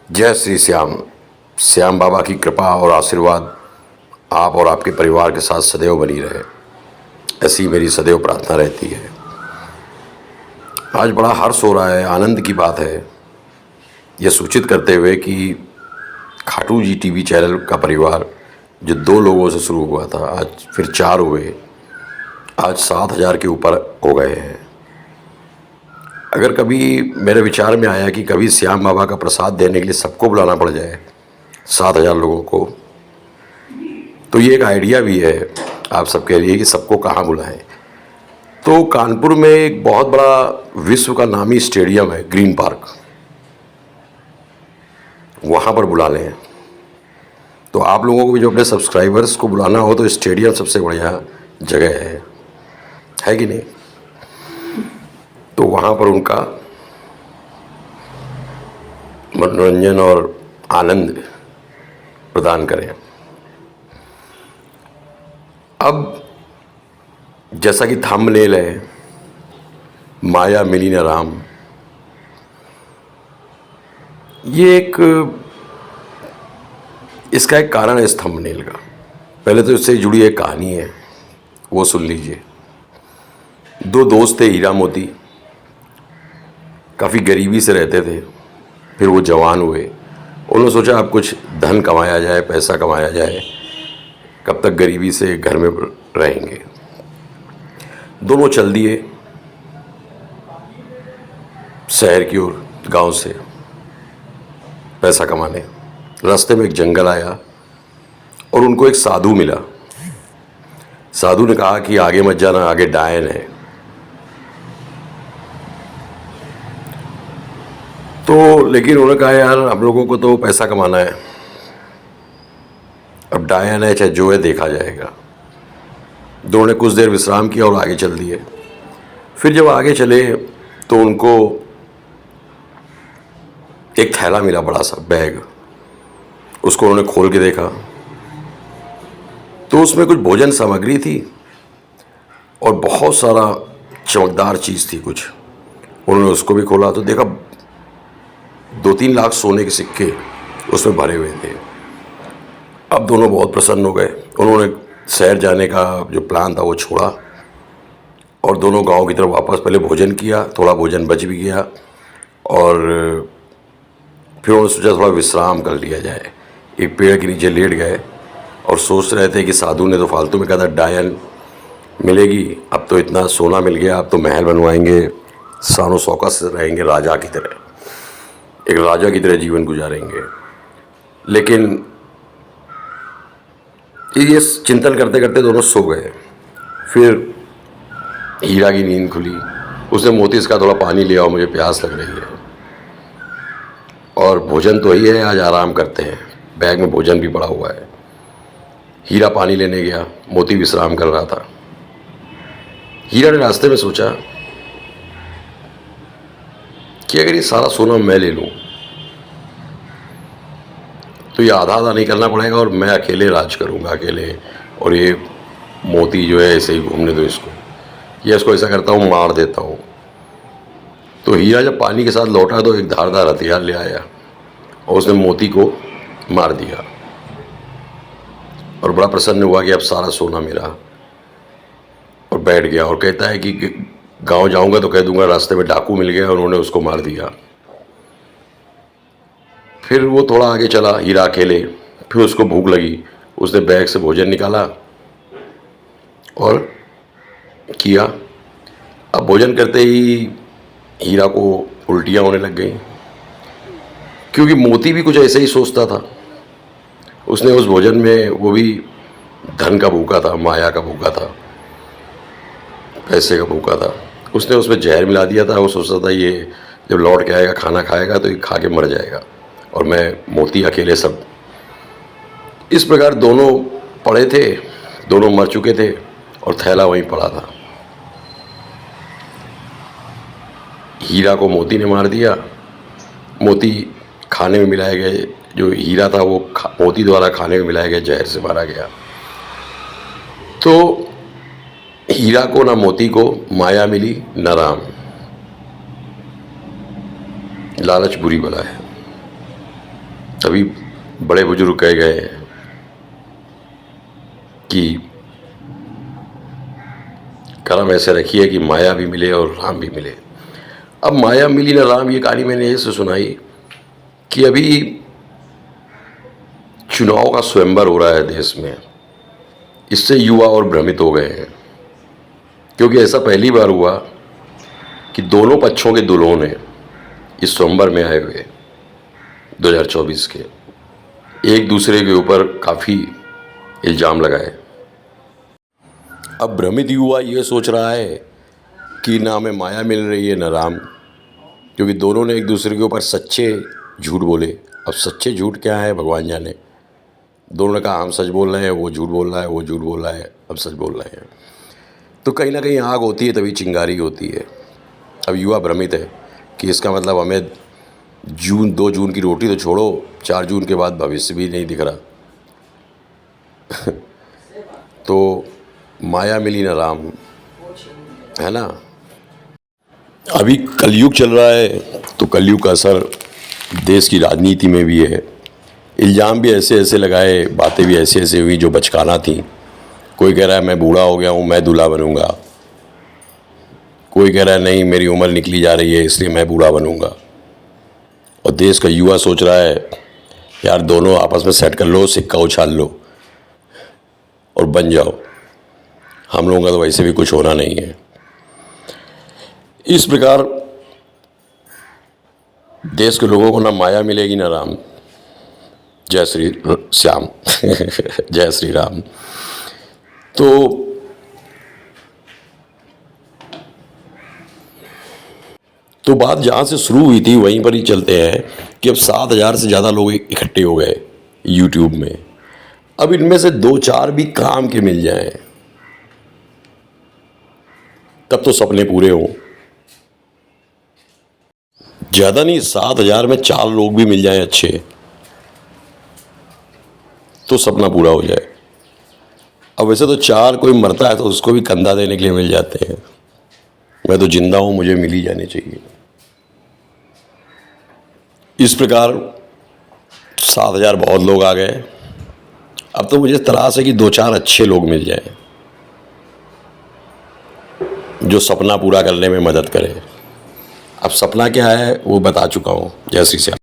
जय श्री श्याम। श्याम बाबा की कृपा और आशीर्वाद आप और आपके परिवार के साथ सदैव बनी रहे, ऐसी मेरी सदैव प्रार्थना रहती है। आज बड़ा हर्ष हो रहा है, आनंद की बात है यह सूचित करते हुए कि खाटू जी टीवी चैनल का परिवार जो 2 लोगों से शुरू हुआ था, आज फिर 4 हुए, आज 7,000 के ऊपर हो गए हैं। अगर कभी मेरे विचार में आया कि कभी श्याम बाबा का प्रसाद देने के लिए सबको बुलाना पड़ जाए, 7,000 लोगों को, तो ये एक आइडिया भी है आप सबके लिए कि सबको कहाँ बुलाएं। तो कानपुर में एक बहुत बड़ा विश्व का नामी स्टेडियम है, ग्रीन पार्क, वहाँ पर बुला लें। तो आप लोगों को भी जो अपने सब्सक्राइबर्स को बुलाना हो तो स्टेडियम सबसे बढ़िया जगह है कि नहीं। तो वहाँ पर उनका मनोरंजन और आनंद प्रदान करें। अब जैसा कि थंबनेल है, माया मिली न राम, ये इसका एक कारण है इस थंबनेल का। पहले तो इससे जुड़ी एक कहानी है, वो सुन लीजिए। 2 दोस्त थे, हीरा मोती, काफ़ी गरीबी से रहते थे। फिर वो जवान हुए, उन्होंने सोचा अब कुछ धन कमाया जाए, पैसा कमाया जाए, कब तक गरीबी से घर में रहेंगे। दोनों चल दिए शहर की ओर, गांव से पैसा कमाने। रास्ते में एक जंगल आया और उनको एक साधु मिला। साधु ने कहा कि आगे मत जाना, आगे डायन है। तो लेकिन उन्होंने कहा यार हम लोगों को तो पैसा कमाना है, अब डायन है चाहे जो है देखा जाएगा। दोनों ने कुछ देर विश्राम किया और आगे चल दिए। फिर जब आगे चले तो उनको एक थैला मिला, बड़ा सा बैग। उसको उन्होंने खोल के देखा तो उसमें कुछ भोजन सामग्री थी और बहुत सारा चमकदार चीज़ थी कुछ। उन्होंने उसको भी खोला तो देखा 2-3 लाख सोने के सिक्के उसमें भरे हुए थे। अब दोनों बहुत प्रसन्न हो गए। उन्होंने शहर जाने का जो प्लान था वो छोड़ा और दोनों गांव की तरफ वापस पहले भोजन किया, थोड़ा भोजन बच भी गया और फिर उन्होंने सोचा थोड़ा विश्राम कर लिया जाए। एक पेड़ के नीचे लेट गए और सोच रहे थे कि साधु ने तो फालतू में कहा था डायन मिलेगी, अब तो इतना सोना मिल गया, अब तो महल बनवाएंगे, शानो शौकत से रहेंगे, राजा की तरह, एक राजा की तरह जीवन गुजारेंगे। लेकिन ये चिंतन करते करते दोनों सो गए। फिर हीरा की नींद खुली, उसने मोती से कहा थोड़ा पानी ले आओ, मुझे प्यास लग रही है, और भोजन तो ही है, आज आराम करते हैं, बैग में भोजन भी पड़ा हुआ है। हीरा पानी लेने गया, मोती विश्राम कर रहा था। हीरा ने रास्ते में सोचा कि अगर ये सारा सोना मैं ले लूं तो ये आधा आधा नहीं करना पड़ेगा और मैं अकेले राज करूंगा, अकेले, और ये मोती जो है ऐसे ही घूमने दो इसको, या इसको ऐसा करता हूँ मार देता हूँ। तो हीरा जब पानी के साथ लौटा तो एक धारदार हथियार ले आया और उसने मोती को मार दिया और बड़ा प्रसन्न हुआ कि अब सारा सोना मेरा, और बैठ गया। और कहता है कि गांव जाऊंगा तो कह दूंगा रास्ते में डाकू मिल गया और उन्होंने उसको मार दिया। फिर वो थोड़ा आगे चला, हीरा अकेले। फिर उसको भूख लगी, उसने बैग से भोजन निकाला और किया। अब भोजन करते ही हीरा को उल्टियाँ होने लग गई, क्योंकि मोती भी कुछ ऐसे ही सोचता था। उसने उस भोजन में, वो भी धन का भूखा था, माया का भूखा था, पैसे का भूखा था, उसने उसमें जहर मिला दिया था। वो सोचता था ये जब लौट के आएगा खाना खाएगा तो ये खा के मर जाएगा और मैं मोती अकेले सब। इस प्रकार दोनों पड़े थे, दोनों मर चुके थे और थैला वहीं पड़ा था। हीरा को मोती ने मार दिया, मोती खाने में मिलाए गए, जो हीरा था वो मोती द्वारा खाने में मिलाए गए जहर से मारा गया। तो हीरा को ना मोती को माया मिली न राम। लालच बुरी बला है। अभी बड़े बुजुर्ग कह गए हैं कि कर्म ऐसे रखिए कि माया भी मिले और राम भी मिले। अब माया मिली ना राम, ये कहानी मैंने ऐसे सुनाई कि अभी चुनाव का स्वयंवर हो रहा है देश में। इससे युवा और भ्रमित हो गए हैं, क्योंकि ऐसा पहली बार हुआ कि दोनों पक्षों के दुल्हों इस स्वयंवर में आए हुए 2024 के एक दूसरे के ऊपर काफ़ी इल्ज़ाम लगाए। अब भ्रमित युवा ये सोच रहा है कि ना हमें माया मिल रही है ना राम, क्योंकि दोनों ने एक दूसरे के ऊपर सच्चे झूठ बोले। अब सच्चे झूठ क्या है भगवान जाने। दोनों ने कहा हम सच बोल रहे हैं, वो झूठ बोल रहा है, वो झूठ बोल रहा है, अब सच बोल रहे हैं। तो कहीं ना कहीं आग होती है तभी चिंगारी होती है। अब युवा भ्रमित है कि इसका मतलब हमें 2 जून की रोटी तो छोड़ो, 4 जून के बाद भविष्य भी नहीं दिख रहा। तो माया मिली ना राम, है ना। अभी कलयुग चल रहा है, तो कलयुग का असर देश की राजनीति में भी है। इल्ज़ाम भी ऐसे ऐसे लगाए, बातें भी ऐसे ऐसे हुई जो बचकाना थी। कोई कह रहा है मैं बूढ़ा हो गया हूँ, मैं दूल्हा बनूंगा। कोई कह रहा है नहीं मेरी उम्र निकली जा रही है इसलिए मैं बूढ़ा बनूंगा। और देश का युवा सोच रहा है यार दोनों आपस में सेट कर लो, सिक्का उछाल लो और बन जाओ। हम लोगों का तो वैसे भी कुछ होना नहीं है। इस प्रकार देश के लोगों को ना माया मिलेगी ना राम। जय श्री श्याम जय श्री राम। तो बात जहाँ से शुरू हुई थी वहीं पर ही चलते हैं कि अब 7,000 से ज़्यादा लोग इकट्ठे हो गए यूट्यूब में। अब इनमें से 2-4 भी काम के मिल जाएं तब तो सपने पूरे हों। ज़्यादा नहीं, 7,000 में 4 लोग भी मिल जाएं अच्छे तो सपना पूरा हो जाए। अब वैसे तो 4 कोई मरता है तो उसको भी कंधा देने के लिए मिल जाते हैं। मैं तो जिंदा हूँ, मुझे मिल ही जाने चाहिए। इस प्रकार 7,000 बहुत लोग आ गए। अब तो मुझे तलाश है कि 2-4 अच्छे लोग मिल जाएं जो सपना पूरा करने में मदद करें। अब सपना क्या है वो बता चुका हूँ। जय श्री श्याम।